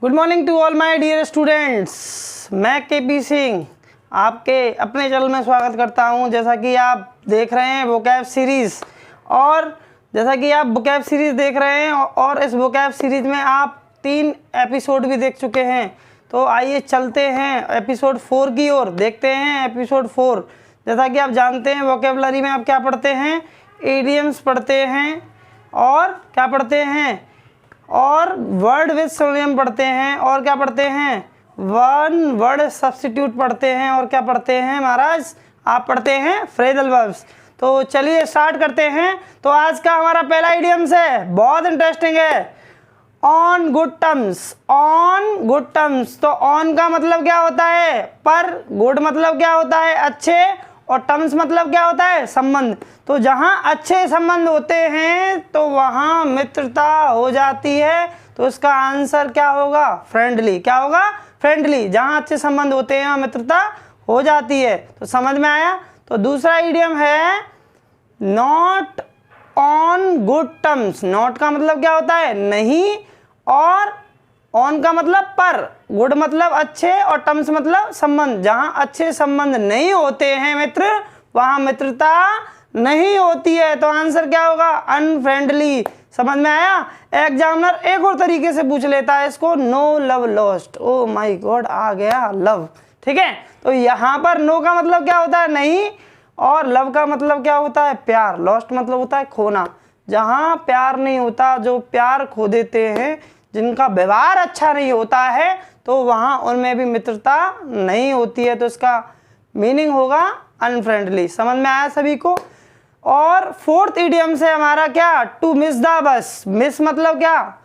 Good morning to all my dear students. मैं केपी सिंह आपके अपने चैनल में स्वागत करता हूं। जैसा कि आप देख रहे हैं वोकैब सीरीज़, और जैसा कि आप वोकैब सीरीज़ देख रहे हैं और इस वोकैब सीरीज़ में आप 3 एपिसोड भी देख चुके हैं। तो आइए चलते हैं एपिसोड 4 की ओर, देखते हैं एपिसोड 4। जैसा कि आप जानते हैं वोकैबुलरी में आप क्या पढ़ते हैं, इडियम्स पढ़ते हैं और क्या पढ़ते हैं, और वर्ड विद सिनोनिम पढ़ते हैं, और क्या पढ़ते हैं, वन वर्ड सब्स्टिट्यूट पढ़ते हैं, और क्या पढ़ते हैं महाराज, आप पढ़ते हैं फ्रेजल वर्ब्स। तो चलिए स्टार्ट करते हैं। तो आज का हमारा पहला इडियम्स है, बहुत इंटरेस्टिंग है, on good terms. On good terms, तो ऑन का मतलब क्या होता है, पर, गुड मतलब क्या होता है, अच्छे, और टर्म्स मतलब क्या होता है, संबंध। तो जहाँ अच्छे संबंध होते हैं तो वहाँ मित्रता हो जाती है। तो इसका आंसर क्या होगा, फ्रेंडली। क्या होगा, फ्रेंडली। जहाँ अच्छे संबंध होते हैं वहाँ मित्रता हो जाती है। तो समझ में आया। तो दूसरा इडियम है not on good terms. Not का मतलब क्या होता है, नहीं, और ऑन का मतलब पर, गुड मतलब अच्छे, और टर्म्स मतलब संबंध। जहाँ अच्छे संबंध नहीं होते हैं मित्र, वहाँ मित्रता नहीं होती है। तो आंसर क्या होगा, अनफ्रेंडली। समझ में आया। एग्जामिनर एक और तरीके से पूछ लेता है इसको, no love lost. Oh my god, आ गया लव। ठीक है। तो यहाँ पर नो का मतलब क्या होता है, नहीं, और लव का मतलब क्या होता है, प्यार। लॉस्ट मतलब होता है खोना। जहाँ प्यार नहीं होता, जो प्यार खो देते हैं, जिनका व्यवहार अच्छा नहीं होता है, तो वहाँ उनमें भी मित्रता नहीं होती है। तो इसका मीनिंग होगा अनफ्रेंडली। समझ में आया सभी को। और फोर्थ इडियम से हमारा क्या, to miss the bus. Miss मतलब क्या,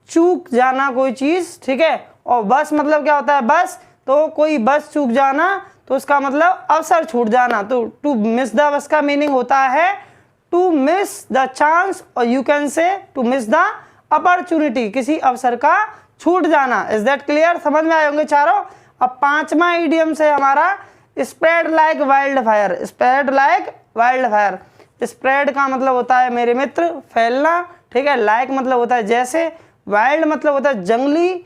चूक जाना कोई चीज। ठीक है। और बस मतलब क्या होता है, बस। तो कोई बस चूक जाना, तो उसका मतलब अवसर छूट जाना। तो टू मिस द बस का मीनिंग होता है टू मिस द चांस, और you can say to miss the opportunity, किसी अवसर का छूट जाना। Is that clear. समझ में आए होंगे चारों। अब पांचवा इडियम से हमारा spread like wild fire. Spread like wild fire. Spread का मतलब होता है मेरे मित्र, फैलना। ठीक है। लाइक मतलब होता है जैसे, वाइल्ड मतलब होता है जंगली।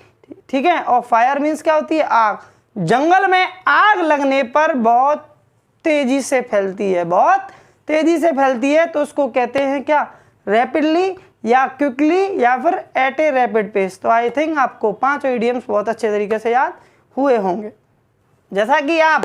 ठीक है। और फायर मीन्स क्या होती है, आग। जंगल में आग लगने पर बहुत तेजी से फैलती है, बहुत तेजी से फैलती है। तो उसको कहते हैं क्या, रैपिडली, या क्विकली, या फिर एट ए रैपिड पेस। तो आई थिंक आपको 5 इडियम्स बहुत अच्छे तरीके से याद हुए होंगे। जैसा कि आप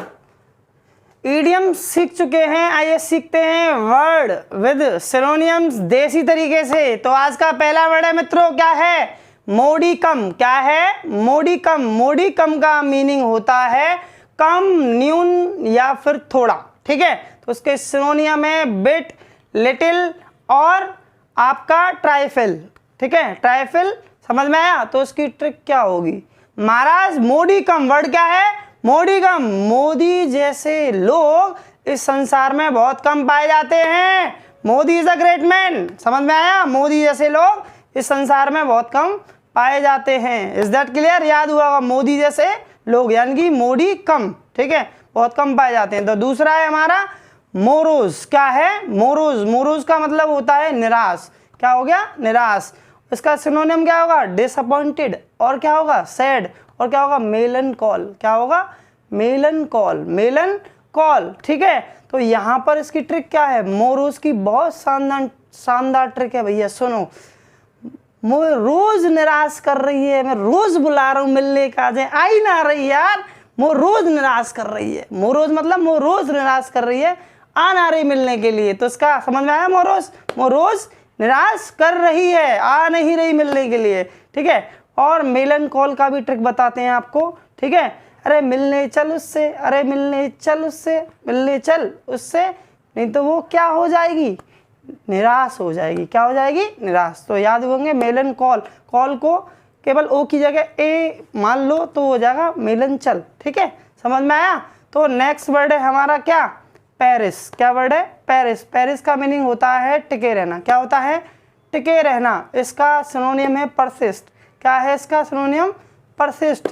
इडियम सीख चुके हैं, आइए सीखते हैं वर्ड विद सिनोनिम्स देसी तरीके से। तो आज का पहला वर्ड है मित्रों, क्या है, मोडिकम। क्या है, मोडिकम। मोडिकम का मीनिंग होता है कम, न्यून, या फिर थोड़ा। ठीक है। तो उसके सिनोनियम है बिट, लिटिल, और आपका ट्राइफल। ठीक है, ट्राइफल। समझ में आया। तो उसकी ट्रिक क्या होगी महाराज, मोडिकम। वर्ड क्या है, मोडिकम। मोदी जैसे लोग इस संसार में बहुत कम पाए जाते हैं। Modi is a great man. समझ में आया। मोदी जैसे लोग इस संसार में बहुत कम पाए जाते हैं। Is that clear. याद हुआ होगा, मोदी जैसे लोग, यानी कि मोडी कम। ठीक है, बहुत कम पाए जाते हैं। तो दूसरा है हमारा मोरोज। क्या है, मोरोज। मोरोज का मतलब होता है निराश। क्या हो गया, निराश। इसका सिनोनिम क्या होगा, डिसअपॉइंटेड, और क्या होगा, सैड, और क्या होगा, मेलनकॉल। क्या होगा, मेलनकॉल, मेलनकॉल। ठीक है। तो यहाँ पर इसकी ट्रिक क्या है, मोरोज की बहुत शानदार ट्रिक है भैया, सुनो। मुझे रोज निराश कर रही है, मैं रोज बुला रहा हूँ मिलने का, जाए आई ना रही यार, वो रोज निराश कर रही है। मोरोज मतलब वो रोज निराश कर रही है, आ ना रही मिलने के लिए। तो इसका समझ में आया, मोरोज, वो रोज निराश कर रही है, आ नहीं रही मिलने के लिए। ठीक है। और मेलनकॉल का भी ट्रिक बताते हैं आपको। ठीक है। अरे मिलने चल उससे, अरे मिलने चल उससे, मिलने चल उससे, नहीं तो वो क्या हो जाएगी, निराश हो जाएगी। क्या हो जाएगी, निराश। तो याद होंगे मेलनकॉल। कॉल को केवल ओ की जगह ए मान लो तो हो जाएगा मेलनचल। ठीक है, समझ में आया। तो नेक्स्ट वर्ड है हमारा क्या, पेरिस। क्या वर्ड है, पेरिस। पेरिस का मीनिंग होता है टिके रहना। क्या होता है, टिके रहना। इसका सिनोनियम है परसिस्ट। क्या है इसका सिनोनियम, परसिस्ट।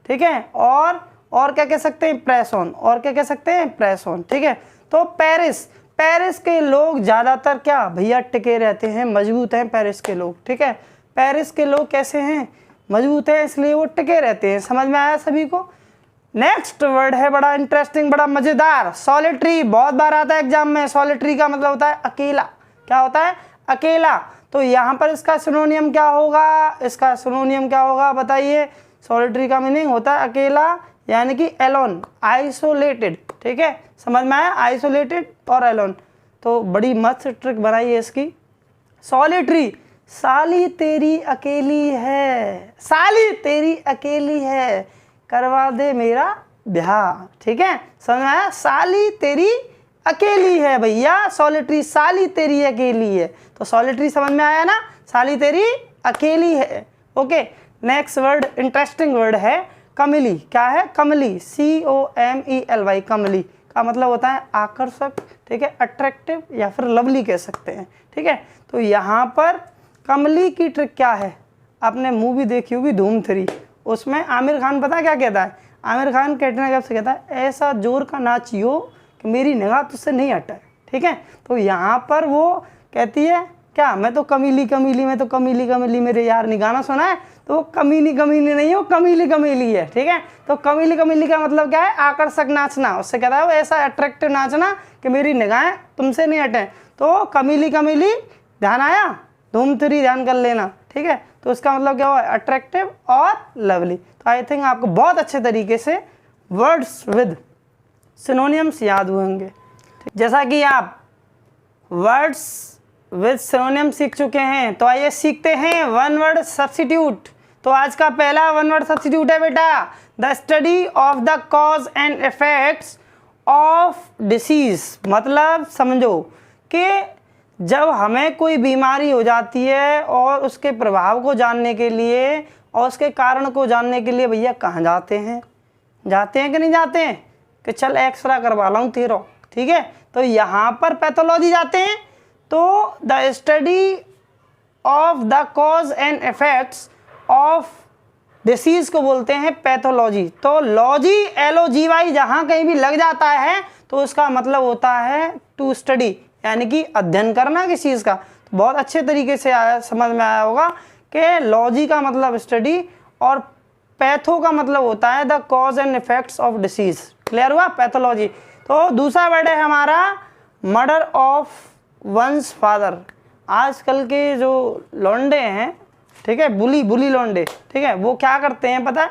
ठीक है। और क्या कह सकते हैं, प्रेस ऑन। और क्या कह सकते हैं, प्रेस ऑन। ठीक है। तो पेरिस, पेरिस के लोग ज़्यादातर क्या भैया टिके रहते हैं, मजबूत हैं पेरिस के लोग। ठीक है। पेरिस के लोग कैसे हैं, मजबूत है इसलिए वो टिके रहते हैं। समझ में आया सभी को। नेक्स्ट वर्ड है बड़ा इंटरेस्टिंग, बड़ा मजेदार, सॉलिटरी। बहुत बार आता है एग्जाम में। सॉलिटरी का मतलब होता है अकेला। क्या होता है? अकेला। तो यहाँ पर इसका सिनोनियम क्या होगा? इसका सिनोनियम क्या होगा बताइए? सॉलिटरी का मीनिंग होता है अकेला, यानी कि एलोन, आइसोलेटेड। ठीक है, समझ में आया? आइसोलेटेड और एलोन। तो बड़ी मस्त ट्रिक बनाई है इसकी। सॉलिटरी, साली तेरी अकेली है, साली तेरी अकेली है, करवा दे मेरा ब्याह। ठीक है, समझ में आया? साली तेरी अकेली है भैया, सॉलिटरी, साली तेरी अकेली है। तो सॉलिटरी समझ में आया ना, साली तेरी अकेली है। Okay, next word interesting word है कमली। क्या है? कमली, COMELY। कमली का मतलब होता है आकर्षक। ठीक है, अट्रैक्टिव या फिर लवली कह सकते हैं। ठीक है, तो यहाँ पर कमली की ट्रिक क्या है? आपने मूवी देखी होगी धूम 3, उसमें आमिर खान पता क्या कहता है? आमिर खान कैटरीना कैफ से कहता है ऐसा जोर का नाचियो कि मेरी निगाह तुझसे नहीं हटाए। ठीक है, तो यहाँ पर वो कहती है क्या, मैं तो कमीली कमीली, मैं तो कमीली कमीली मेरे यार ने गाना सुना है। तो वो कमीली कमीली नहीं है, वो कमीली कमीली है। ठीक है, तो कमीली कमीली का मतलब क्या है? आकर्षक नाचना। उससे कहता है वो ऐसा अट्रैक्टिव नाचना कि मेरी निगाहें तुमसे नहीं हटें। तो कमीली कमीली, ध्यान आया? धूम 3 ध्यान कर लेना। ठीक है, तो उसका मतलब क्या हुआ? अट्रैक्टिव और लवली। तो आई थिंक आपको बहुत अच्छे तरीके से वर्ड्स विद सिनोनियम्स याद होंगे। जैसा कि आप वर्ड्स विद सिनोनियम सीख चुके हैं, तो आइए सीखते हैं वन वर्ड सब्स्टिट्यूट। तो आज का पहला वन वर्ड सब्स्टिट्यूट है बेटा, the study of the cause and effects of disease. मतलब समझो कि जब हमें कोई बीमारी हो जाती है और उसके प्रभाव को जानने के लिए और उसके कारण को जानने के लिए भैया कहाँ जाते हैं? जाते हैं कि नहीं जाते हैं? कि चल एक्सरे करवा लाऊं तेरा। ठीक है, तो यहाँ पर पैथोलॉजी जाते हैं। तो the study of the cause and effects of disease को बोलते हैं पैथोलॉजी। तो लॉजी, LOGY जहाँ कहीं भी लग जाता है तो उसका मतलब होता है टू स्टडी, यानी कि अध्ययन करना किसी चीज़ का। तो बहुत अच्छे तरीके से आया, समझ में आया होगा कि लॉजी का मतलब स्टडी और पैथो का मतलब होता है the cause and effects of disease. Clear हुआ? पैथोलॉजी। तो दूसरा वर्ड है हमारा मर्डर ऑफ वंस फादर। आजकल के जो लौंडे हैं, ठीक है, बुली लौंडे, ठीक है, वो क्या करते हैं पता है?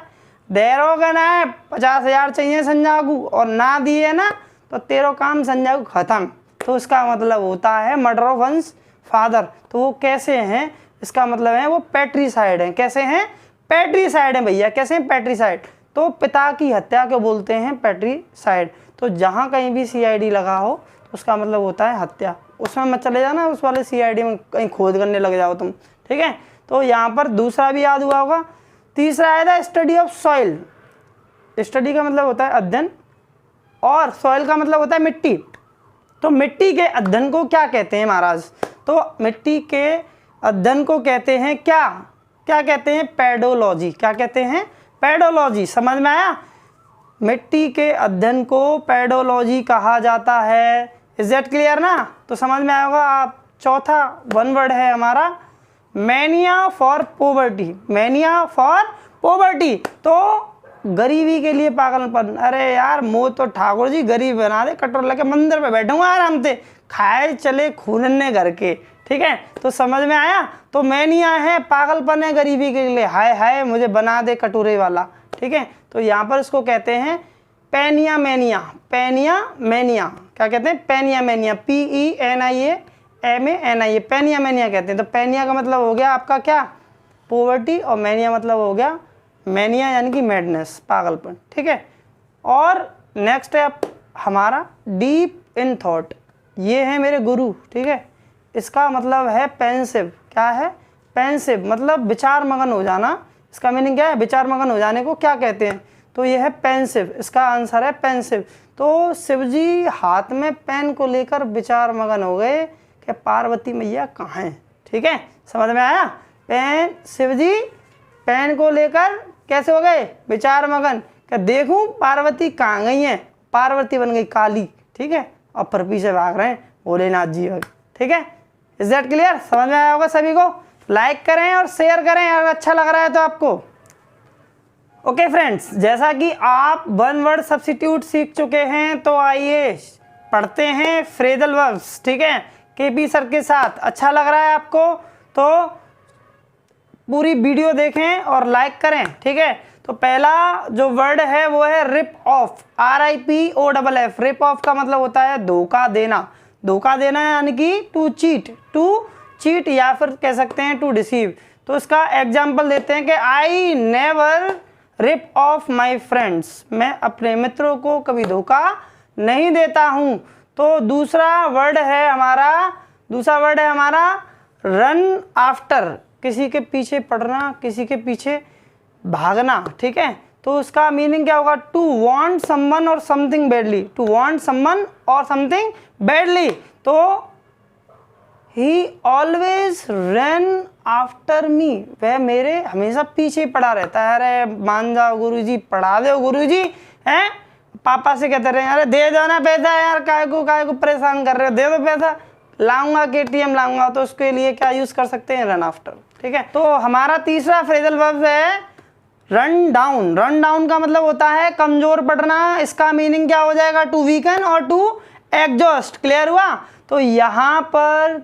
देरोगन है 50,000 चाहिए संजा को और ना दिए ना तो तेरो काम संजा को खत्म। तो उसका मतलब होता है मर्डर ऑफ वंस फादर। तो वो कैसे हैं? इसका मतलब है वो पैट्रीसाइड हैं। कैसे हैं? पैट्रीसाइड हैं भैया। कैसे हैं? पैट्रीसाइड। तो पिता की हत्या को बोलते हैं पैट्रीसाइड। तो जहाँ कहीं भी CID लगा हो तो उसका मतलब होता है हत्या। उसमें मत चले जाना, उस वाले CID में कहीं खोज करने लग जाओ तुम। ठीक है, तो यहाँ पर दूसरा भी याद हुआ होगा। तीसरा आया था स्टडी ऑफ सॉइल। स्टडी का मतलब होता है अध्ययन और सॉइल का मतलब होता है मिट्टी। तो मिट्टी के अध्ययन को क्या कहते हैं महाराज? तो मिट्टी के अध्ययन को कहते हैं क्या? क्या कहते हैं? पेडोलॉजी। क्या कहते हैं? पेडोलॉजी। समझ में आया? मिट्टी के अध्ययन को पेडोलॉजी कहा जाता है। इज दैट क्लियर ना? तो समझ में आएगा आप। चौथा वन वर्ड है हमारा mania for poverty. Mania for poverty, तो गरीबी के लिए पागलपन। अरे यार मोह तो ठाकुर जी गरीब बना दे, कटोर लेके मंदिर पे बैठूंगा आराम से, खाए चले खूनने घर के। ठीक है, तो समझ में आया? तो मैनिया है, पागलपन है गरीबी के लिए, हाय हाय मुझे बना दे कटोरे वाला। ठीक है, तो यहाँ पर इसको कहते हैं पेनिया मैनिया। पेनिया मैनिया क्या कहते हैं? पेनिया मैनिया, PENIA पेनिया मैनिया कहते हैं। तो पेनिया का मतलब हो गया आपका क्या? पोवर्टी, और मैनिया मतलब हो गया मैनिया यानी कि मैडनेस, पागलपन। ठीक है, और नेक्स्ट है हमारा डीप इन थॉट। ये है मेरे गुरु। ठीक है, इसका मतलब है पेंसिव। क्या है? पेंसिव मतलब विचार मगन हो जाना। इसका मीनिंग क्या है? विचार मगन हो जाने को क्या कहते हैं? तो ये है पेंसिव। इसका आंसर है पेंसिव। तो शिवजी हाथ में पेन को लेकर विचार मगन हो गए कि पार्वती मैया कहाँ हैं। ठीक है, समझ में आया? शिवजी पेन को लेकर कैसे हो गए? विचार मगन कि देखूं पार्वती कहाँ गई हैं। पार्वती बन गई काली। ठीक है, और पर पीछे भाग रहे हैं भोलेनाथ जी। ठीक है, इज दैट क्लियर? समझ में आया होगा सभी को। लाइक करें और शेयर करें अगर अच्छा लग रहा है तो आपको। ओके फ्रेंड्स, जैसा कि आप वन वर्ड सब्स्टिट्यूट सीख चुके हैं, तो आइए पढ़ते हैं फ्रेजल वर्ब्स। ठीक है, केपी सर के साथ। अच्छा लग रहा है आपको तो पूरी वीडियो देखें और लाइक करें। ठीक है, तो पहला जो वर्ड है वो है rip off, RIPOFF। Rip off का मतलब होता है धोखा देना। धोखा देना यानी कि टू चीट या फिर कह सकते हैं टू डिसीव। तो इसका एग्जाम्पल देते हैं कि I never rip of my friends. मैं अपने मित्रों को कभी धोखा नहीं देता हूँ। तो दूसरा वर्ड है हमारा रन आफ्टर, किसी के पीछे पड़ना, किसी के पीछे भागना। ठीक है, तो उसका मीनिंग क्या होगा? टू वांट समवन और something badly. To want someone और समथिंग बैडली। तो he always run after me, वह मेरे हमेशा पीछे पड़ा रहता है। अरे मान जाओ गुरुजी, पढ़ा दो गुरुजी, हैं? पापा से कहते रहे अरे दे दो ना पैसा यार, काय को परेशान कर रहे हो, दे दो पैसा, लाऊंगा KTM लाऊंगा। तो उसके लिए क्या यूज कर सकते हैं? Run after. ठीक है, तो हमारा तीसरा फ्रेजल वर्ब है रन डाउन। रन डाउन का मतलब होता है कमजोर पड़ना। इसका मीनिंग क्या हो जाएगा? टू वीकन और टू एग्जॉस्ट। क्लियर हुआ? तो यहाँ पर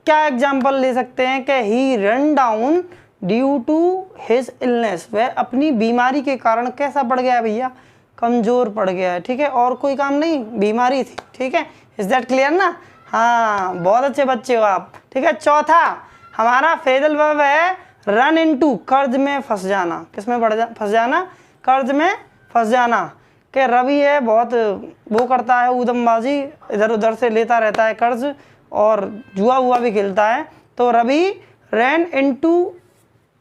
क्या एग्जाम्पल ले सकते हैं कि he run down due to his illness. वह अपनी बीमारी के कारण कैसा पड़ गया है भैया? कमजोर पड़ गया है। ठीक है, और कोई काम नहीं, बीमारी थी। ठीक है, इज दैट क्लियर ना? हाँ, बहुत अच्छे बच्चे हो आप। ठीक है, चौथा हमारा फ्रेजल वर्ब है रन इनटू, कर्ज में फंस जाना। किसमें फंस जाना? कर्ज में फंस जाना। कि रवि है बहुत वो करता है ऊधमबाजी, इधर उधर से लेता रहता है कर्ज और जुआ भी खेलता है। तो Ravi ran into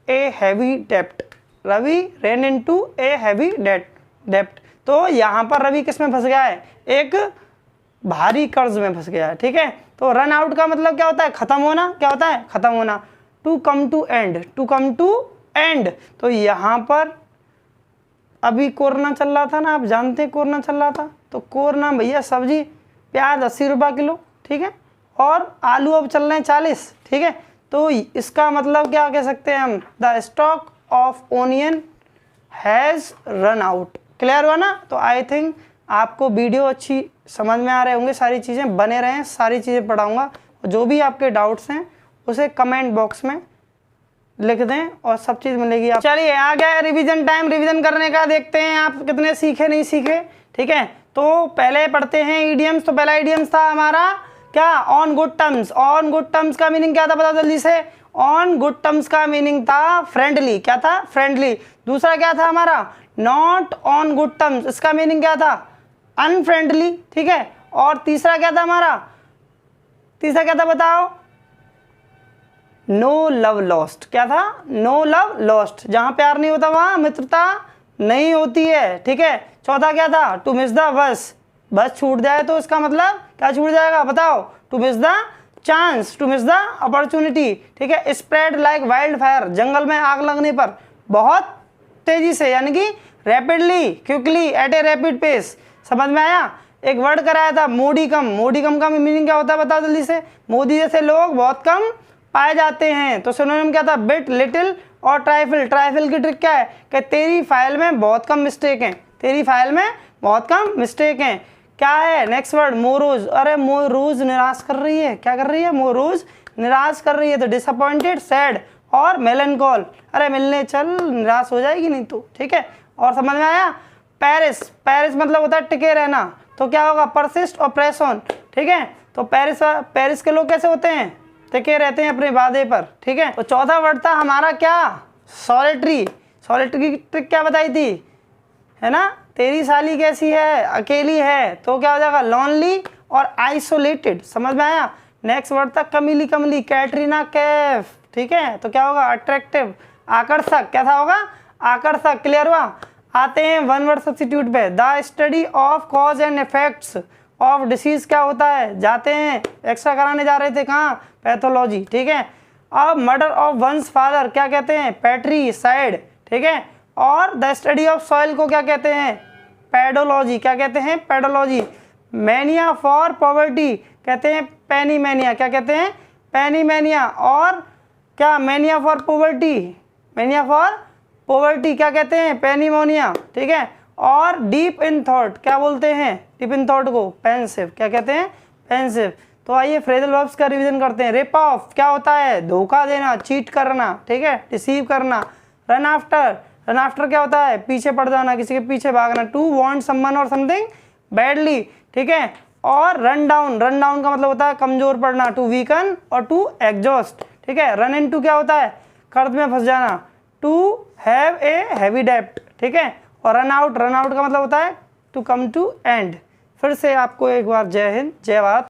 a heavy डेप्ट। Ravi ran into a heavy डेप्ट। तो यहाँ पर रवि किस में फंस गया है? एक भारी कर्ज में फंस गया है। ठीक है, तो रन आउट का मतलब क्या होता है? खत्म होना। क्या होता है? खत्म होना। To come to end. तो यहाँ पर अभी कोरोना चल रहा था ना, आप जानते हैं कोरोना चल रहा था। तो कोरोना भैया सब्जी प्याज 80 रुपये किलो। ठीक है, और आलू अब चल रहे हैं 40। ठीक है, तो इसका मतलब क्या कह सकते हैं हम? The stock of onion has run out. Clear हुआ ना? तो आई थिंक आपको वीडियो अच्छी समझ में आ रहे होंगे। सारी चीज़ें बने रहें, सारी चीज़ें पढ़ाऊँगा। जो भी आपके डाउट्स हैं उसे कमेंट बॉक्स में लिख दें और सब चीज़ मिलेगी आप। चलिए आ गया रिवीजन टाइम। रिवीजन करने का देखते हैं आप कितने सीखे नहीं सीखे। ठीक है, तो पहले पढ़ते हैं इडियम्स। तो पहला इडियम्स था हमारा क्या? On good terms. On good terms का मीनिंग क्या था? बताओ जल्दी से। ऑन गुड टर्म्स का मीनिंग था फ्रेंडली। क्या था? फ्रेंडली। दूसरा क्या था हमारा? Not on good terms. इसका मीनिंग क्या था? अनफ्रेंडली। ठीक है, और तीसरा क्या था हमारा? तीसरा क्या था बताओ? No love lost. क्या था? No love lost. जहां प्यार नहीं होता वहां मित्रता नहीं होती है। ठीक है, चौथा क्या था? टू मिस द बस छूट जाए तो इसका मतलब क्या छूट जाएगा? बताओ। To miss the chance, to miss the opportunity. ठीक है, स्प्रेड लाइक वाइल्ड फायर। जंगल में आग लगने पर बहुत तेजी से, यानी कि rapidly, quickly, at a rapid pace. समझ में आया? एक वर्ड कराया था मोडिकम। मोडिकम का मीनिंग क्या होता है? बताओ जल्दी से। मोदी जैसे लोग बहुत कम पाए जाते हैं। तो सिनोनिम क्या था? बिट, लिटिल और ट्राइफल। ट्राइफल की ट्रिक क्या है? कि तेरी फाइल में बहुत कम मिस्टेक हैं। तेरी फाइल में बहुत कम मिस्टेक हैं। क्या है नेक्स्ट वर्ड? मोरोज। अरे मोरोज निराश कर रही है। क्या कर रही है? मोरोज निराश कर रही है। तो डिसअपॉइंटेड, सैड और मेलनकॉल। अरे मिलने चल, निराश हो जाएगी नहीं तो। ठीक है, और समझ में आया? पेरिस। पेरिस मतलब होता है टिके रहना। तो क्या होगा? परसिस्ट और प्रेस ऑन। ठीक है, तो पेरिस के लोग कैसे होते हैं? टिके रहते हैं अपने वादे पर। ठीक है, तो चौथा वर्ड था हमारा क्या? सॉलिटरी। सॉलिटरी की ट्रिक क्या बताई थी? है ना? तेरी साली कैसी है? अकेली है। तो क्या हो जाएगा? लॉनली और आइसोलेटेड। समझ में आया? नेक्स्ट वर्ड था कमीली कमली, कैटरीना कैफ। ठीक है, तो क्या होगा? अट्रैक्टिव, आकर्षक। क्या था होगा? आकर्षक। क्लियर हुआ? आते हैं वन वर्ड सब्स्टिट्यूट पे। The study of cause and effects of disease क्या होता है? जाते हैं, एक्स्ट्रा कराने जा रहे थे कहाँ? पैथोलॉजी। ठीक है, अब मर्डर ऑफ वंस फादर क्या कहते हैं? पैट्रीसाइड। ठीक है, और द स्टडी ऑफ सॉइल को क्या कहते हैं? पेडोलॉजी। क्या कहते हैं? पेडोलॉजी। मैनिया फॉर पॉवर्टी कहते हैं पैनी मैनिया। क्या कहते हैं? पैनी मैनिया। और क्या? Mania for poverty, mania for poverty क्या कहते हैं, पेनिमोनिया, ठीक है। और डीप इन थॉट क्या बोलते हैं, डीप इन थॉट को पेंसिव क्या कहते हैं, पेंसिव। तो आइए फ्रेजल वर्ब्स का रिवीजन करते हैं। रिप ऑफ क्या होता है, धोखा देना, चीट करना, ठीक है, डिसीव करना। रन आफ्टर, रन आफ्टर क्या होता है, पीछे पड़ जाना, किसी के पीछे भागना। टू वांट समवन और समथिंग बैडली, ठीक है। और रन डाउन, रन डाउन का मतलब होता है कमजोर पड़ना, टू वीकन और टू एग्जॉस्ट, ठीक है। रन इनटू क्या होता है, कर्ज में फंस जाना, टू हैव ए हैवी डेप्ट, ठीक है। और रन आउट, रन आउट का मतलब होता है टू कम टू एंड। फिर से आपको एक बार जय हिंद, जय भारत।